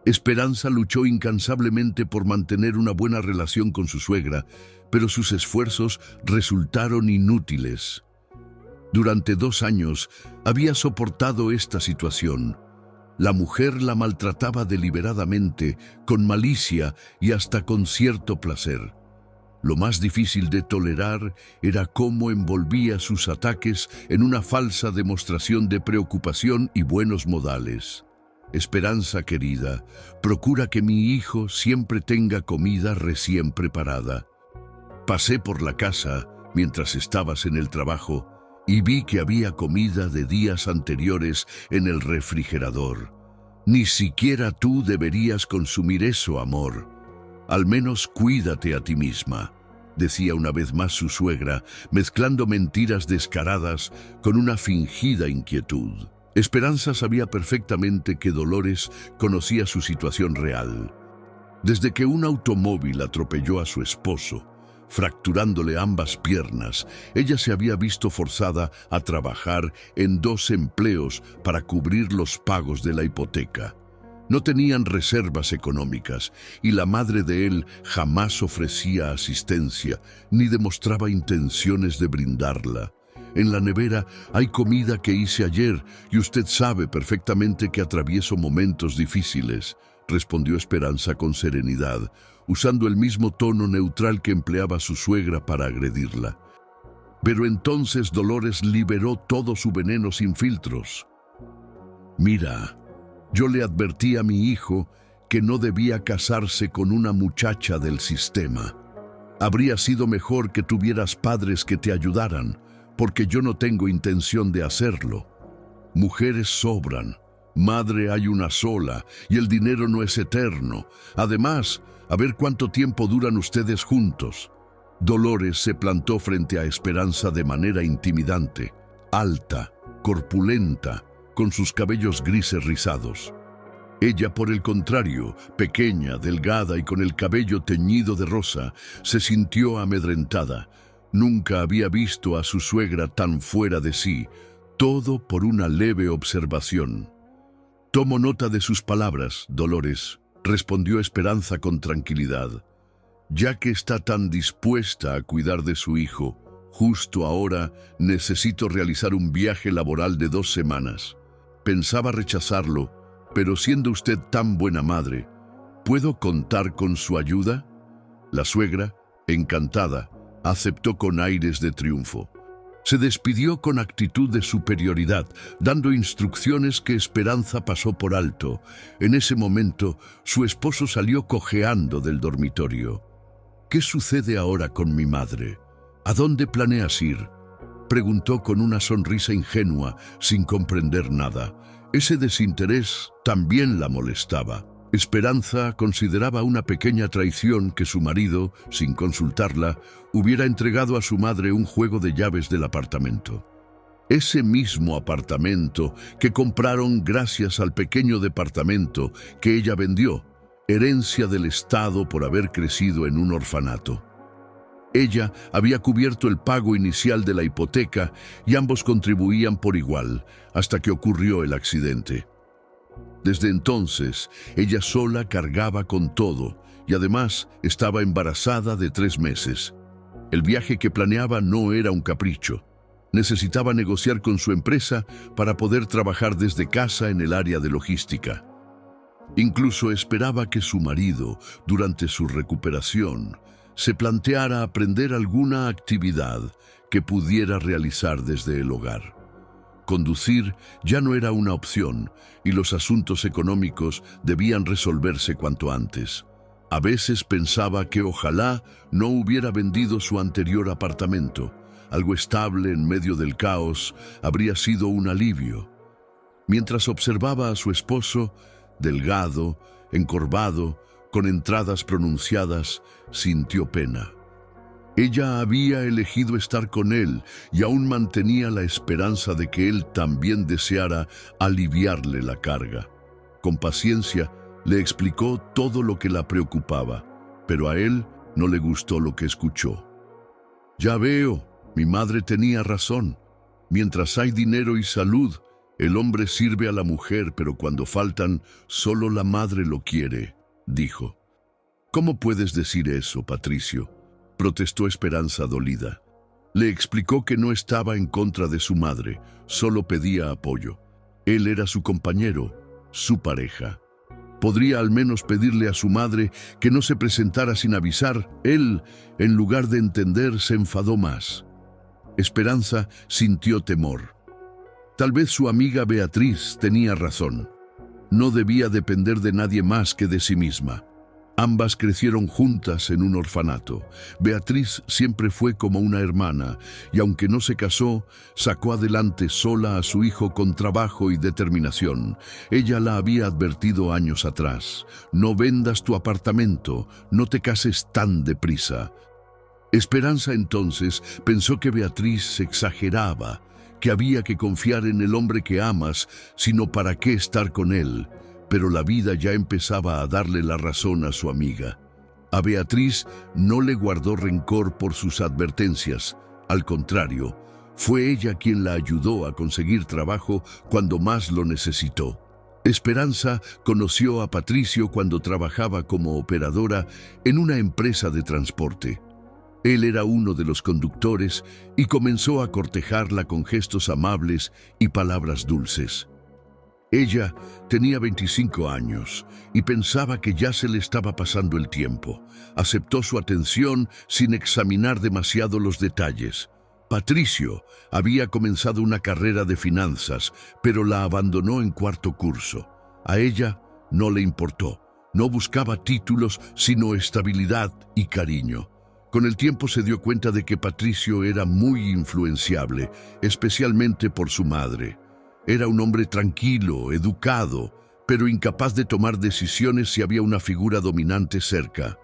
Esperanza luchó incansablemente por mantener una buena relación con su suegra, pero sus esfuerzos resultaron inútiles. Durante 2 años había soportado esta situación. La mujer la maltrataba deliberadamente, con malicia y hasta con cierto placer. Lo más difícil de tolerar era cómo envolvía sus ataques en una falsa demostración de preocupación y buenos modales. Esperanza querida, procura que mi hijo siempre tenga comida recién preparada. Pasé por la casa mientras estabas en el trabajo y vi que había comida de días anteriores en el refrigerador. Ni siquiera tú deberías consumir eso, amor. Al menos cuídate a ti misma, decía una vez más su suegra, mezclando mentiras descaradas con una fingida inquietud. Esperanza sabía perfectamente que Dolores conocía su situación real. Desde que un automóvil atropelló a su esposo, fracturándole ambas piernas, ella se había visto forzada a trabajar en 2 empleos para cubrir los pagos de la hipoteca. No tenían reservas económicas y la madre de él jamás ofrecía asistencia ni demostraba intenciones de brindarla. En la nevera hay comida que hice ayer y usted sabe perfectamente que atravieso momentos difíciles, respondió Esperanza con serenidad, usando el mismo tono neutral que empleaba su suegra para agredirla. Pero entonces Dolores liberó todo su veneno sin filtros. Mira, yo le advertí a mi hijo que no debía casarse con una muchacha del sistema. Habría sido mejor que tuvieras padres que te ayudaran, porque yo no tengo intención de hacerlo. Mujeres sobran, madre hay una sola, y el dinero no es eterno. Además, a ver cuánto tiempo duran ustedes juntos. Dolores se plantó frente a Esperanza de manera intimidante, alta, corpulenta, con sus cabellos grises rizados. Ella, por el contrario, pequeña, delgada y con el cabello teñido de rosa, se sintió amedrentada. Nunca había visto a su suegra tan fuera de sí, todo por una leve observación. Tomo nota de sus palabras, Dolores, respondió Esperanza con tranquilidad. Ya que está tan dispuesta a cuidar de su hijo, justo ahora necesito realizar un viaje laboral de 2 semanas. Pensaba rechazarlo, pero siendo usted tan buena madre, ¿puedo contar con su ayuda? La suegra, encantada, aceptó con aires de triunfo. Se despidió con actitud de superioridad, dando instrucciones que Esperanza pasó por alto. En ese momento, su esposo salió cojeando del dormitorio. ¿Qué sucede ahora con mi madre? ¿A dónde planeas ir?, preguntó con una sonrisa ingenua, sin comprender nada. Ese desinterés también la molestaba. Esperanza consideraba una pequeña traición que su marido, sin consultarla, hubiera entregado a su madre un juego de llaves del apartamento. Ese mismo apartamento que compraron gracias al pequeño departamento que ella vendió, herencia del Estado por haber crecido en un orfanato. Ella había cubierto el pago inicial de la hipoteca y ambos contribuían por igual, hasta que ocurrió el accidente. Desde entonces, ella sola cargaba con todo y además estaba embarazada de 3 meses. El viaje que planeaba no era un capricho. Necesitaba negociar con su empresa para poder trabajar desde casa en el área de logística. Incluso esperaba que su marido, durante su recuperación, se planteara aprender alguna actividad que pudiera realizar desde el hogar. Conducir ya no era una opción y los asuntos económicos debían resolverse cuanto antes. A veces pensaba que ojalá no hubiera vendido su anterior apartamento. Algo estable en medio del caos habría sido un alivio. Mientras observaba a su esposo, delgado, encorvado, con entradas pronunciadas, sintió pena. Ella había elegido estar con él y aún mantenía la esperanza de que él también deseara aliviarle la carga. Con paciencia, le explicó todo lo que la preocupaba, pero a él no le gustó lo que escuchó. Ya veo, mi madre tenía razón. Mientras hay dinero y salud, El hombre sirve a la mujer, pero cuando faltan, solo la madre lo quiere, dijo. ¿Cómo puedes decir eso, Patricio?, protestó Esperanza dolida. Le explicó que no estaba en contra de su madre, solo pedía apoyo. Él era su compañero, su pareja. Podría al menos pedirle a su madre que no se presentara sin avisar. Él, en lugar de entender, se enfadó más. Esperanza sintió temor. Tal vez su amiga Beatriz tenía razón. No debía depender de nadie más que de sí misma. Ambas crecieron juntas en un orfanato. Beatriz siempre fue como una hermana, y aunque no se casó, sacó adelante sola a su hijo con trabajo y determinación. Ella la había advertido años atrás: no vendas tu apartamento, no te cases tan deprisa. Esperanza entonces pensó que Beatriz exageraba, que había que confiar en el hombre que amas, sino para qué estar con él. Pero la vida ya empezaba a darle la razón a su amiga. A Beatriz no le guardó rencor por sus advertencias. Al contrario, fue ella quien la ayudó a conseguir trabajo cuando más lo necesitó. Esperanza conoció a Patricio cuando trabajaba como operadora en una empresa de transporte. Él era uno de los conductores y comenzó a cortejarla con gestos amables y palabras dulces. Ella tenía 25 años y pensaba que ya se le estaba pasando el tiempo. Aceptó su atención sin examinar demasiado los detalles. Patricio había comenzado una carrera de finanzas, pero la abandonó en cuarto curso. A ella no le importó. No buscaba títulos, sino estabilidad y cariño. Con el tiempo se dio cuenta de que Patricio era muy influenciable, especialmente por su madre. Era un hombre tranquilo, educado, pero incapaz de tomar decisiones si había una figura dominante cerca.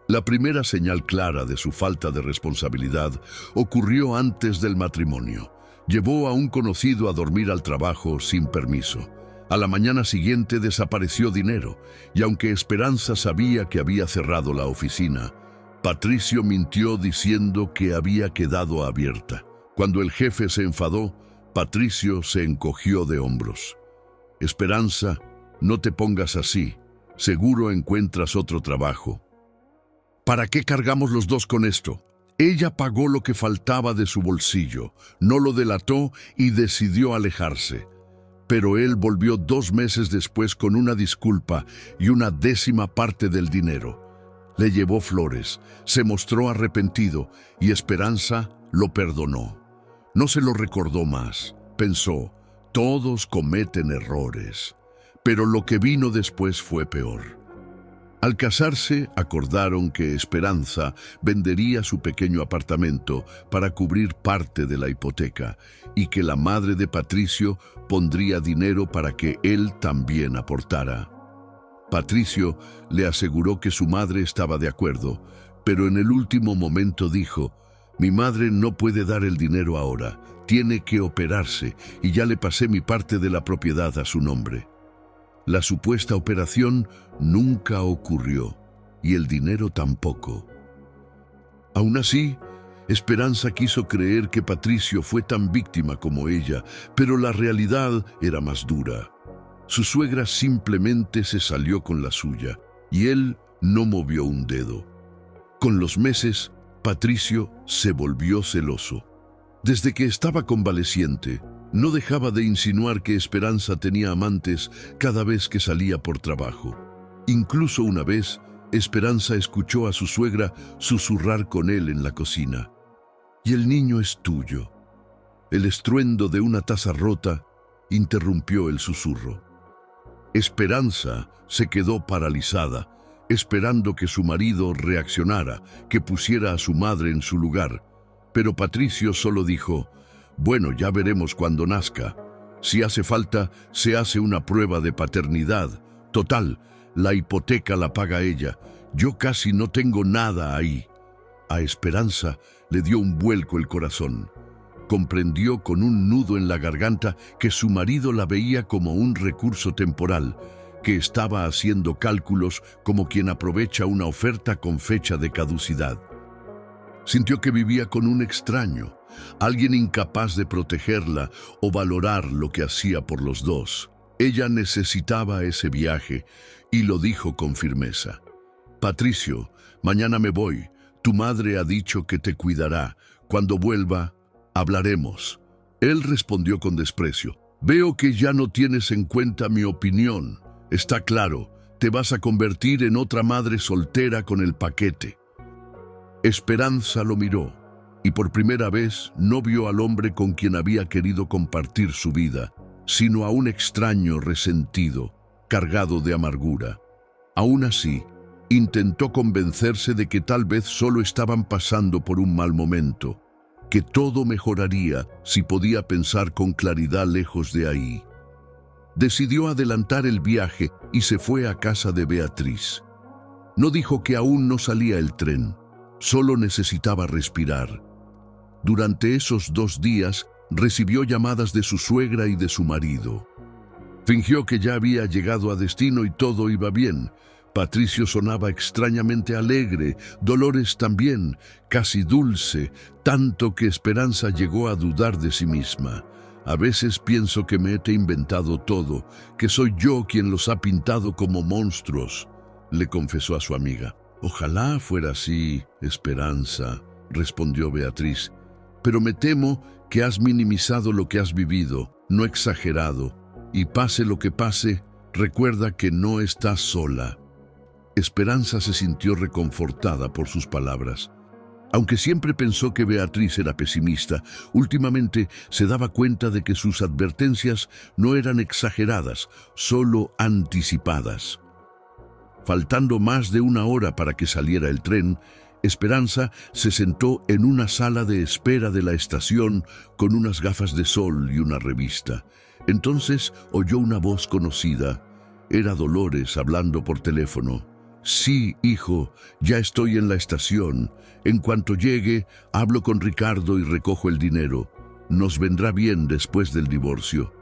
La primera señal clara de su falta de responsabilidad ocurrió antes del matrimonio. Llevó a un conocido a dormir al trabajo sin permiso. A la mañana siguiente desapareció dinero, y aunque Esperanza sabía que había cerrado la oficina, Patricio mintió diciendo que había quedado abierta. Cuando el jefe se enfadó, Patricio se encogió de hombros. Esperanza, no te pongas así. Seguro encuentras otro trabajo. ¿Para qué cargamos los dos con esto? Ella pagó lo que faltaba de su bolsillo, no lo delató y decidió alejarse. Pero él volvió 2 meses después con una disculpa y una 10ª parte del dinero. Le llevó flores, se mostró arrepentido y Esperanza lo perdonó. No se lo recordó más. Pensó, todos cometen errores. Pero lo que vino después fue peor. Al casarse, acordaron que Esperanza vendería su pequeño apartamento para cubrir parte de la hipoteca y que la madre de Patricio pondría dinero para que él también aportara. Patricio le aseguró que su madre estaba de acuerdo, pero en el último momento dijo: mi madre no puede dar el dinero ahora, tiene que operarse y ya le pasé mi parte de la propiedad a su nombre. La supuesta operación nunca ocurrió y el dinero tampoco. Aún así, Esperanza quiso creer que Patricio fue tan víctima como ella, pero la realidad era más dura. Su suegra simplemente se salió con la suya y él no movió un dedo. Con los meses, Patricio se volvió celoso. Desde que estaba convaleciente, no dejaba de insinuar que Esperanza tenía amantes cada vez que salía por trabajo. Incluso una vez, Esperanza escuchó a su suegra susurrar con él en la cocina: «Y el niño es tuyo». El estruendo de una taza rota interrumpió el susurro. Esperanza se quedó paralizada, esperando que su marido reaccionara, que pusiera a su madre en su lugar. Pero Patricio solo dijo: «Bueno, ya veremos cuando nazca. Si hace falta, se hace una prueba de paternidad. Total, la hipoteca la paga ella. Yo casi no tengo nada ahí». A Esperanza le dio un vuelco el corazón. Comprendió con un nudo en la garganta que su marido la veía como un recurso temporal, que estaba haciendo cálculos como quien aprovecha una oferta con fecha de caducidad. Sintió que vivía con un extraño, alguien incapaz de protegerla o valorar lo que hacía por los dos. Ella necesitaba ese viaje y lo dijo con firmeza. Patricio, mañana me voy. Tu madre ha dicho que te cuidará. Cuando vuelva, hablaremos. Él respondió con desprecio. Veo que ya no tienes en cuenta mi opinión. Está claro, te vas a convertir en otra madre soltera con el paquete. Esperanza lo miró y por primera vez no vio al hombre con quien había querido compartir su vida, sino a un extraño resentido, cargado de amargura. Aún así, intentó convencerse de que tal vez solo estaban pasando por un mal momento, que todo mejoraría si podía pensar con claridad lejos de ahí. Decidió adelantar el viaje y se fue a casa de Beatriz. No dijo que aún no salía el tren, solo necesitaba respirar. Durante esos 2 días recibió llamadas de su suegra y de su marido. Fingió que ya había llegado a destino y todo iba bien. Patricio sonaba extrañamente alegre, Dolores también, casi dulce, tanto que Esperanza llegó a dudar de sí misma. A veces pienso que me he inventado todo, que soy yo quien los ha pintado como monstruos, le confesó a su amiga. Ojalá fuera así, Esperanza, respondió Beatriz, pero me temo que has minimizado lo que has vivido, no exagerado, y pase lo que pase, recuerda que no estás sola. Esperanza se sintió reconfortada por sus palabras. Aunque siempre pensó que Beatriz era pesimista, últimamente se daba cuenta de que sus advertencias no eran exageradas, solo anticipadas. Faltando más de 1 hora para que saliera el tren, Esperanza se sentó en una sala de espera de la estación con unas gafas de sol y una revista. Entonces oyó una voz conocida. Era Dolores hablando por teléfono. Sí, hijo, ya estoy en la estación. En cuanto llegue, hablo con Ricardo y recojo el dinero. Nos vendrá bien después del divorcio.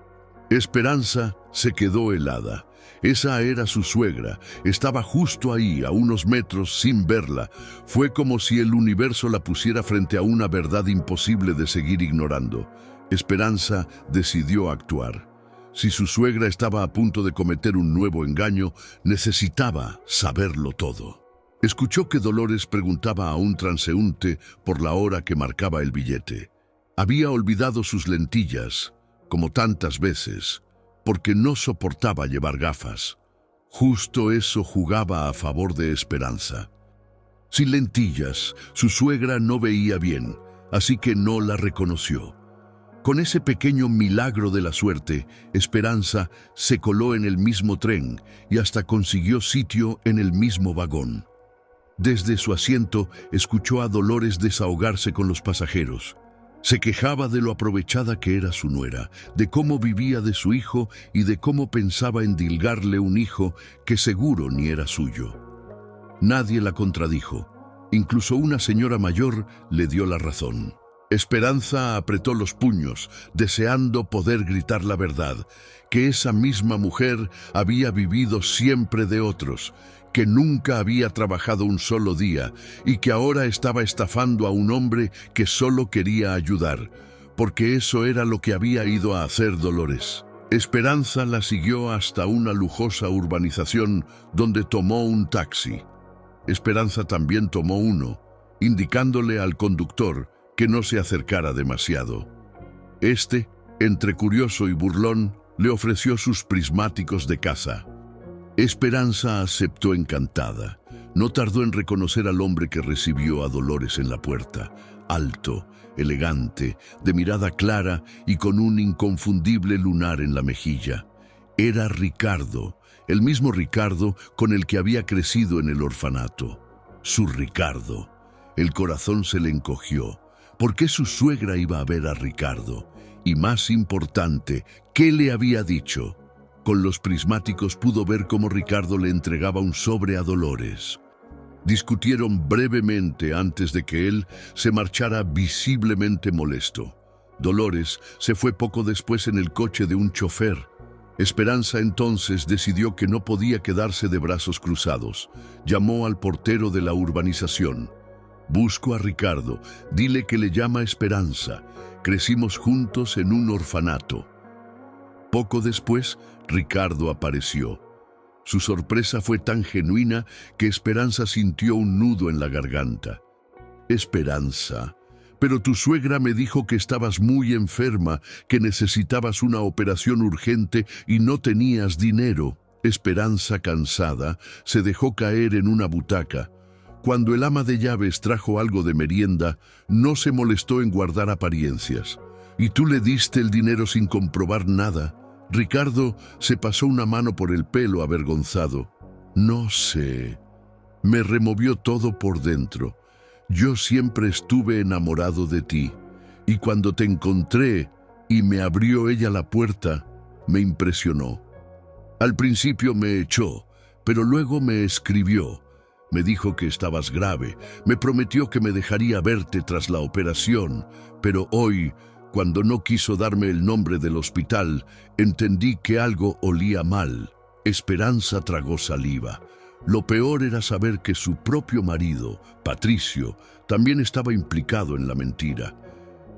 Esperanza se quedó helada. Esa era su suegra. Estaba justo ahí, a unos metros, sin verla. Fue como si el universo la pusiera frente a una verdad imposible de seguir ignorando. Esperanza decidió actuar. Si su suegra estaba a punto de cometer un nuevo engaño, necesitaba saberlo todo. Escuchó que Dolores preguntaba a un transeúnte por la hora que marcaba el billete. Había olvidado sus lentillas, como tantas veces, porque no soportaba llevar gafas. Justo eso jugaba a favor de Esperanza. Sin lentillas, su suegra no veía bien, así que no la reconoció. Con ese pequeño milagro de la suerte, Esperanza se coló en el mismo tren y hasta consiguió sitio en el mismo vagón. Desde su asiento escuchó a Dolores desahogarse con los pasajeros. Se quejaba de lo aprovechada que era su nuera, de cómo vivía de su hijo y de cómo pensaba endilgarle un hijo que seguro ni era suyo. Nadie la contradijo. Incluso una señora mayor le dio la razón. Esperanza apretó los puños, deseando poder gritar la verdad, que esa misma mujer había vivido siempre de otros, que nunca había trabajado un solo día y que ahora estaba estafando a un hombre que solo quería ayudar, porque eso era lo que había ido a hacer Dolores. Esperanza la siguió hasta una lujosa urbanización donde tomó un taxi. Esperanza también tomó uno, indicándole al conductor que no se acercara demasiado. Este, entre curioso y burlón, le ofreció sus prismáticos de casa. Esperanza aceptó encantada. No tardó en reconocer al hombre que recibió a Dolores en la puerta. Alto, elegante, de mirada clara y con un inconfundible lunar en la mejilla. Era Ricardo, el mismo Ricardo con el que había crecido en el orfanato. Su Ricardo. El corazón se le encogió. ¿Por qué su suegra iba a ver a Ricardo? Y más importante, ¿qué le había dicho? Con los prismáticos pudo ver cómo Ricardo le entregaba un sobre a Dolores. Discutieron brevemente antes de que él se marchara visiblemente molesto. Dolores se fue poco después en el coche de un chofer. Esperanza entonces decidió que no podía quedarse de brazos cruzados. Llamó al portero de la urbanización. Busco a Ricardo, dile que le llama Esperanza. Crecimos juntos en un orfanato. Poco después, Ricardo apareció. Su sorpresa fue tan genuina que Esperanza sintió un nudo en la garganta. Esperanza, pero tu suegra me dijo que estabas muy enferma, que necesitabas una operación urgente y no tenías dinero. Esperanza, cansada, se dejó caer en una butaca. Cuando el ama de llaves trajo algo de merienda, no se molestó en guardar apariencias. Y tú le diste el dinero sin comprobar nada. Ricardo se pasó una mano por el pelo avergonzado. No sé. Me removió todo por dentro. Yo siempre estuve enamorado de ti. Y cuando te encontré y me abrió ella la puerta, me impresionó. Al principio me echó, pero luego me escribió. Me dijo que estabas grave, me prometió que me dejaría verte tras la operación, pero hoy, cuando no quiso darme el nombre del hospital, entendí que algo olía mal. Esperanza tragó saliva. Lo peor era saber que su propio marido, Patricio, también estaba implicado en la mentira.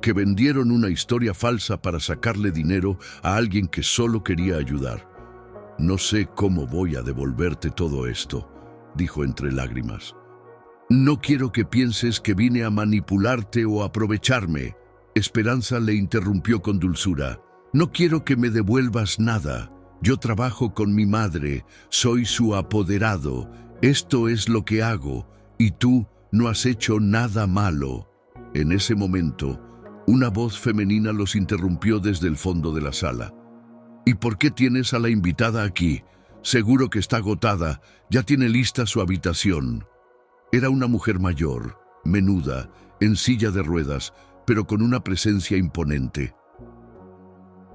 Que vendieron una historia falsa para sacarle dinero a alguien que solo quería ayudar. No sé cómo voy a devolverte todo esto, dijo entre lágrimas. No quiero que pienses que vine a manipularte o aprovecharme. Esperanza le interrumpió con dulzura. No quiero que me devuelvas nada. Yo trabajo con mi madre, soy su apoderado. Esto es lo que hago, y tú no has hecho nada malo. En ese momento, una voz femenina los interrumpió desde el fondo de la sala. ¿Y por qué tienes a la invitada aquí? Seguro que está agotada, ya tiene lista su habitación. Era una mujer mayor, menuda, en silla de ruedas, pero con una presencia imponente.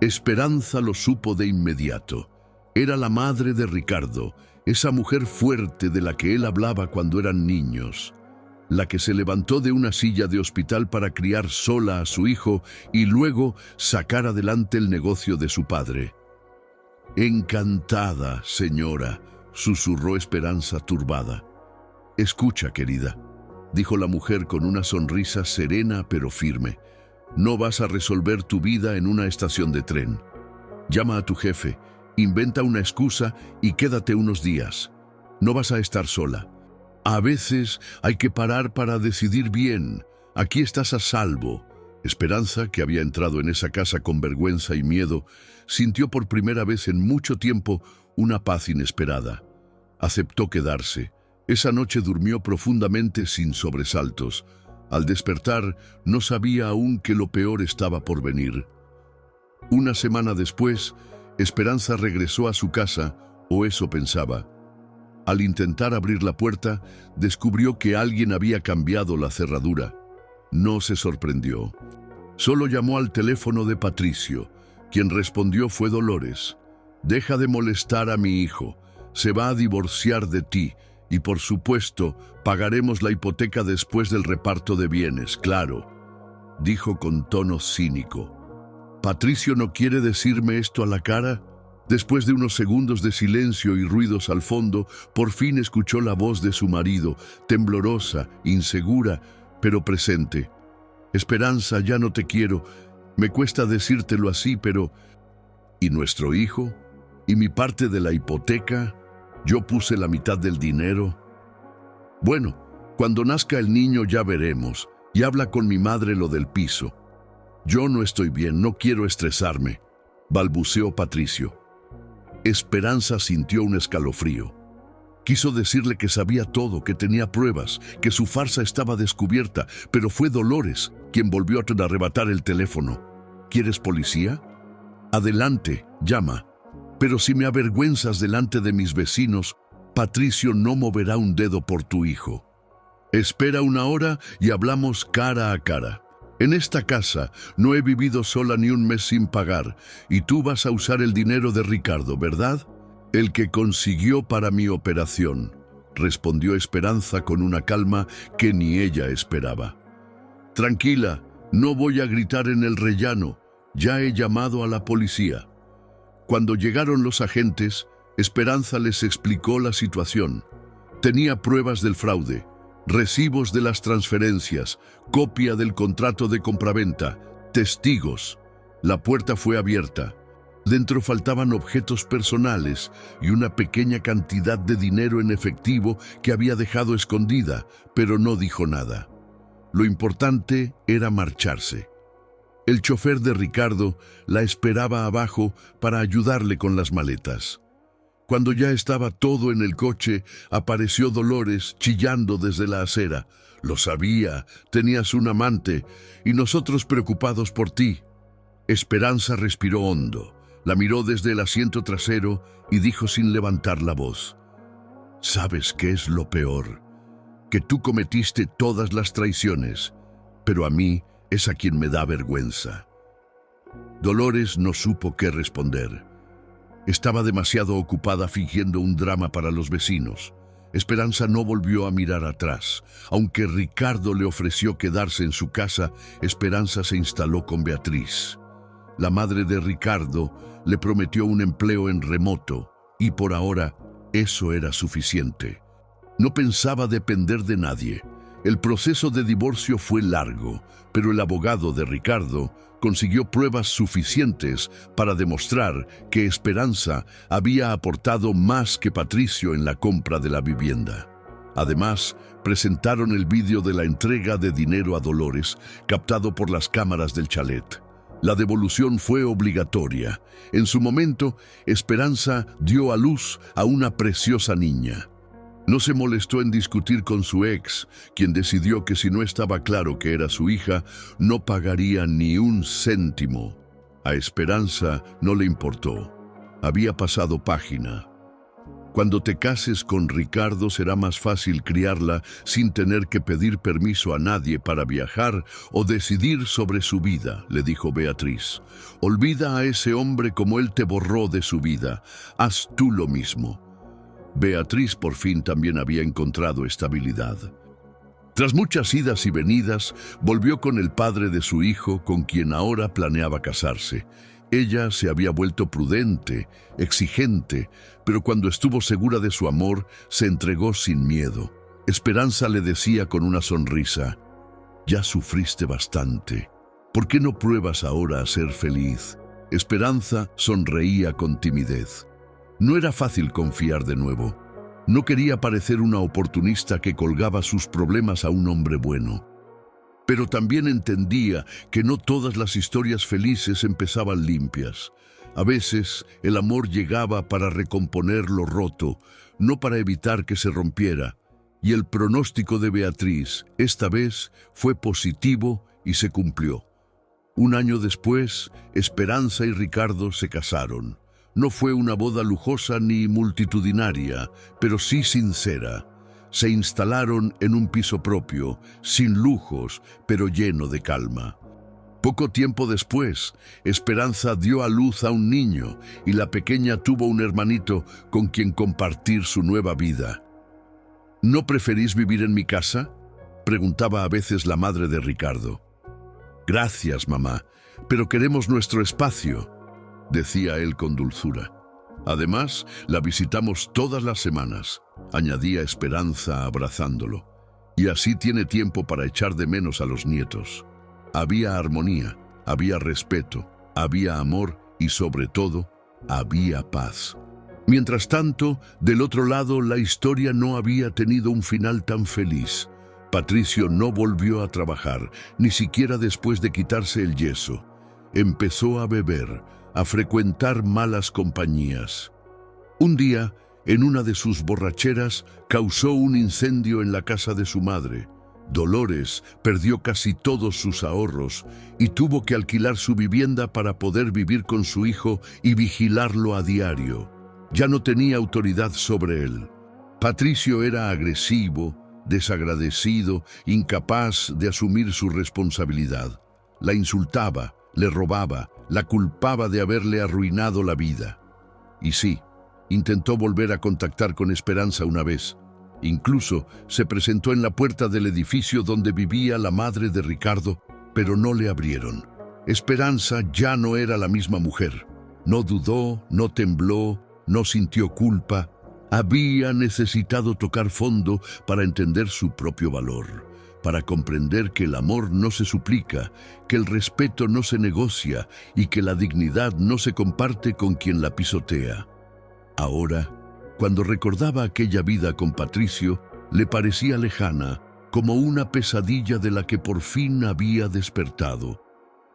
Esperanza lo supo de inmediato. Era la madre de Ricardo, esa mujer fuerte de la que él hablaba cuando eran niños, la que se levantó de una silla de hospital para criar sola a su hijo y luego sacar adelante el negocio de su padre. Encantada, señora, susurró Esperanza turbada. Escucha, querida, dijo la mujer con una sonrisa serena pero firme. No vas a resolver tu vida en una estación de tren. Llama a tu jefe, inventa una excusa y quédate unos días. No vas a estar sola. A veces hay que parar para decidir bien. Aquí estás a salvo. Esperanza, que había entrado en esa casa con vergüenza y miedo, sintió por primera vez en mucho tiempo una paz inesperada. Aceptó quedarse. Esa noche durmió profundamente sin sobresaltos. Al despertar, no sabía aún que lo peor estaba por venir. Una semana después, Esperanza regresó a su casa, o eso pensaba. Al intentar abrir la puerta, descubrió que alguien había cambiado la cerradura. No se sorprendió. Solo llamó al teléfono de Patricio. Quien respondió fue Dolores. Deja de molestar a mi hijo. Se va a divorciar de ti. Y por supuesto, pagaremos la hipoteca después del reparto de bienes, claro, dijo con tono cínico. ¿Patricio no quiere decirme esto a la cara? Después de unos segundos de silencio y ruidos al fondo, por fin escuchó la voz de su marido, temblorosa, insegura, pero presente. Esperanza, ya no te quiero. Me cuesta decírtelo así, pero... ¿Y nuestro hijo? ¿Y mi parte de la hipoteca? Yo puse la mitad del dinero. Bueno, cuando nazca el niño ya veremos. Y habla con mi madre lo del piso. Yo no estoy bien, no quiero estresarme, balbuceó Patricio. Esperanza sintió un escalofrío. Quiso decirle que sabía todo, que tenía pruebas, que su farsa estaba descubierta, pero fue Dolores quien volvió a arrebatar el teléfono. ¿Quieres policía? Adelante, llama. Pero si me avergüenzas delante de mis vecinos, Patricio no moverá un dedo por tu hijo. Espera una hora y hablamos cara a cara. En esta casa no he vivido sola ni un mes sin pagar, y tú vas a usar el dinero de Ricardo, ¿verdad? El que consiguió para mi operación, respondió Esperanza con una calma que ni ella esperaba. Tranquila, no voy a gritar en el rellano, ya he llamado a la policía. Cuando llegaron los agentes, Esperanza les explicó la situación. Tenía pruebas del fraude. recibos de las transferencias, copia del contrato de compraventa, testigos. La puerta fue abierta. Dentro faltaban objetos personales y una pequeña cantidad de dinero en efectivo que había dejado escondida, pero no dijo nada. Lo importante era marcharse. El chofer de Ricardo la esperaba abajo para ayudarle con las maletas. Cuando ya estaba todo en el coche, apareció Dolores chillando desde la acera. «Lo sabía, tenías un amante, y nosotros preocupados por ti». Esperanza respiró hondo, la miró desde el asiento trasero y dijo sin levantar la voz: «¿Sabes qué es lo peor? Que tú cometiste todas las traiciones, pero a mí es a quien me da vergüenza». Dolores no supo qué responder. Estaba demasiado ocupada fingiendo un drama para los vecinos. Esperanza no volvió a mirar atrás. Aunque Ricardo le ofreció quedarse en su casa, Esperanza se instaló con Beatriz. La madre de Ricardo le prometió un empleo en remoto, y por ahora eso era suficiente. No pensaba depender de nadie. El proceso de divorcio fue largo, pero el abogado de Ricardo consiguió pruebas suficientes para demostrar que Esperanza había aportado más que Patricio en la compra de la vivienda. Además, presentaron el vídeo de la entrega de dinero a Dolores, captado por las cámaras del chalet. La devolución fue obligatoria. En su momento, Esperanza dio a luz a una preciosa niña. No se molestó en discutir con su ex, quien decidió que si no estaba claro que era su hija, no pagaría ni un céntimo. A Esperanza no le importó. Había pasado página. Cuando te cases con Ricardo será más fácil criarla sin tener que pedir permiso a nadie para viajar o decidir sobre su vida, le dijo Beatriz. Olvida a ese hombre como él te borró de su vida. Haz tú lo mismo. Beatriz por fin también había encontrado estabilidad. Tras muchas idas y venidas, volvió con el padre de su hijo, con quien ahora planeaba casarse. Ella se había vuelto prudente, exigente, pero cuando estuvo segura de su amor, se entregó sin miedo. Esperanza le decía con una sonrisa: «Ya sufriste bastante. ¿Por qué no pruebas ahora a ser feliz?». Esperanza sonreía con timidez. No era fácil confiar de nuevo. No quería parecer una oportunista que colgaba sus problemas a un hombre bueno. Pero también entendía que no todas las historias felices empezaban limpias. A veces el amor llegaba para recomponer lo roto, no para evitar que se rompiera. Y el pronóstico de Beatriz, esta vez, fue positivo y se cumplió. Un año después, Esperanza y Ricardo se casaron. No fue una boda lujosa ni multitudinaria, pero sí sincera. Se instalaron en un piso propio, sin lujos, pero lleno de calma. Poco tiempo después, Esperanza dio a luz a un niño y la pequeña tuvo un hermanito con quien compartir su nueva vida. ¿No preferís vivir en mi casa?, preguntaba a veces la madre de Ricardo. «Gracias, mamá, pero queremos nuestro espacio», decía él con dulzura. «Además, la visitamos todas las semanas», añadía Esperanza abrazándolo. «Y así tiene tiempo para echar de menos a los nietos». Había armonía, había respeto, había amor y, sobre todo, había paz. Mientras tanto, del otro lado, la historia no había tenido un final tan feliz. Patricio no volvió a trabajar, ni siquiera después de quitarse el yeso. Empezó a beber, a frecuentar malas compañías. Un día, en una de sus borracheras, causó un incendio en la casa de su madre. Dolores perdió casi todos sus ahorros y tuvo que alquilar su vivienda para poder vivir con su hijo y vigilarlo a diario. Ya no tenía autoridad sobre él. Patricio era agresivo, desagradecido, incapaz de asumir su responsabilidad. La insultaba, le robaba, la culpaba de haberle arruinado la vida. Y sí, intentó volver a contactar con Esperanza una vez. Incluso se presentó en la puerta del edificio donde vivía la madre de Ricardo, pero no le abrieron. Esperanza ya no era la misma mujer. No dudó, no tembló, no sintió culpa. Había necesitado tocar fondo para entender su propio valor, para comprender que el amor no se suplica, que el respeto no se negocia y que la dignidad no se comparte con quien la pisotea. Ahora, cuando recordaba aquella vida con Patricio, le parecía lejana, como una pesadilla de la que por fin había despertado.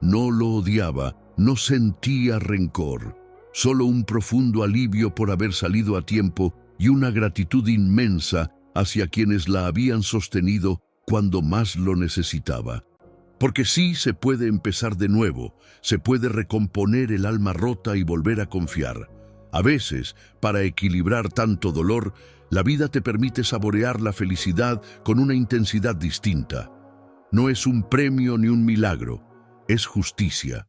No lo odiaba, no sentía rencor, solo un profundo alivio por haber salido a tiempo y una gratitud inmensa hacia quienes la habían sostenido cuando más lo necesitaba. Porque sí se puede empezar de nuevo, se puede recomponer el alma rota y volver a confiar. A veces, para equilibrar tanto dolor, la vida te permite saborear la felicidad con una intensidad distinta. No es un premio ni un milagro, es justicia.